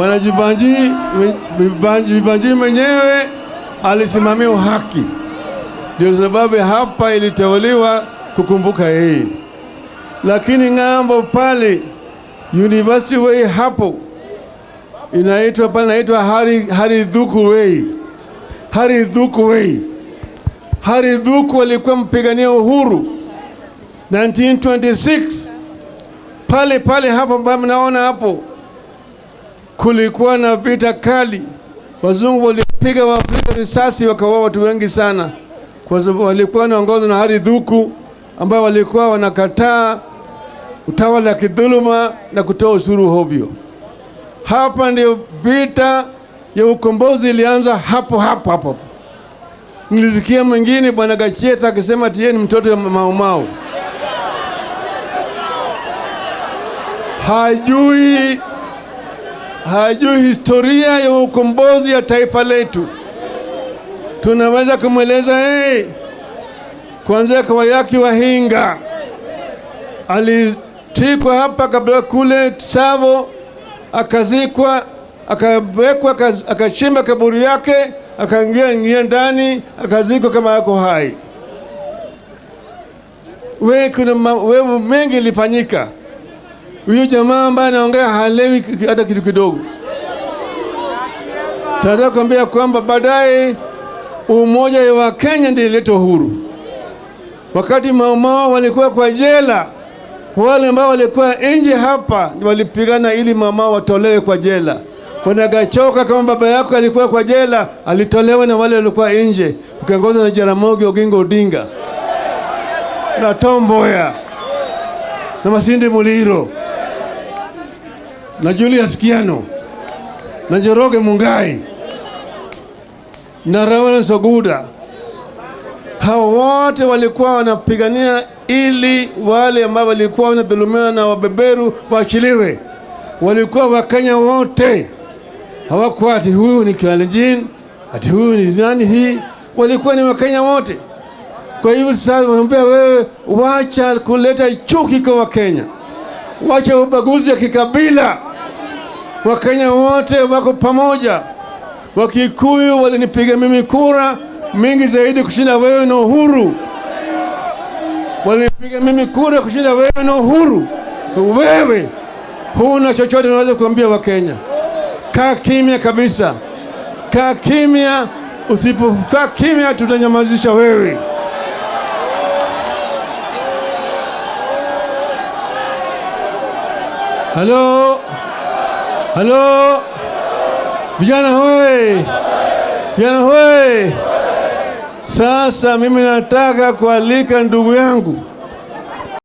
Bwana Jevanjee mwenyewe alisimamia haki. Ndio sababu hapa iliteuliwa kukumbuka yeye. Lakini ng'ambo pale University Way hapo inaitwa Haridhuku Way. Haridhuku Way. Haridhuku walikuwa mpigania uhuru 1926. Pale hapo mnaona hapo kulikuwa na vita kali. Wazungu walipiga Waafrika risasi wakaua watu wengi sana, kwa sababu walikuwa wanaongozwa na Haridhuku ambao walikuwa wanakataa utawala wa kidhuluma na kutoa ushuru hovyo. Hapa ndio vita ya ukombozi ilianza hapo. Nilisikia mwingine Bwana Gachagua akisema ati yeye ni mtoto wa Mau. Hajui historia ya ukombozi ya taifa letu. Tunaweza kumweleza kwanza kwa yake Wahinga alitikwa hapa kabla kule Tsavo, akazikwa, akawekwa, akachimba kaburi yake, akaingia ndani, akazikwa kama yako hai. Wewe mengi ilifanyika. Huyo jamaa ambaye anaongea halewi hata kitu kidogo. Nataka kuambia kwamba baadaye umoja wa Kenya ndio ileta uhuru. Wakati Mau walikuwa kwa jela, wale ambao walikuwa nje hapa walipigana ili Mau watolewe kwa jela. Kuna Gachagua kama baba yako alikuwa kwa jela, alitolewa na wale walikuwa nje, ukiongozwa na Jaramogi Oginga Odinga na Tom Mboya na Masinde Muliro na Julius Kiano na Njoroge Mungai na Raila Soguda. Hao wote walikuwa wanapigania ili wale ambao walikuwa wanadhulumiwa na wabeberu waachiliwe. Walikuwa Wakenya wote, hawakuwa ati huyu ni Kalenjin, ati huyu ni nani hii. Walikuwa ni Wakenya wote. Kwa hivyo sasa wanaambia wewe, wacha kuleta chuki kwa Wakenya, wacha ubaguzi ya kikabila. Wakenya wote wako pamoja. Wakikuyu walinipiga mimi kura mingi zaidi kushinda wewe na Uhuru. Walinipiga mimi kura kushinda wewe na Uhuru. Wewe huna chochote unaweza kuambia Wakenya. Kaa kimya kabisa. Kaa kimya. Usipokaa kimya tutanyamazisha wewe. Halo. Vijana hoye. Sasa mimi nataka kualika ndugu yangu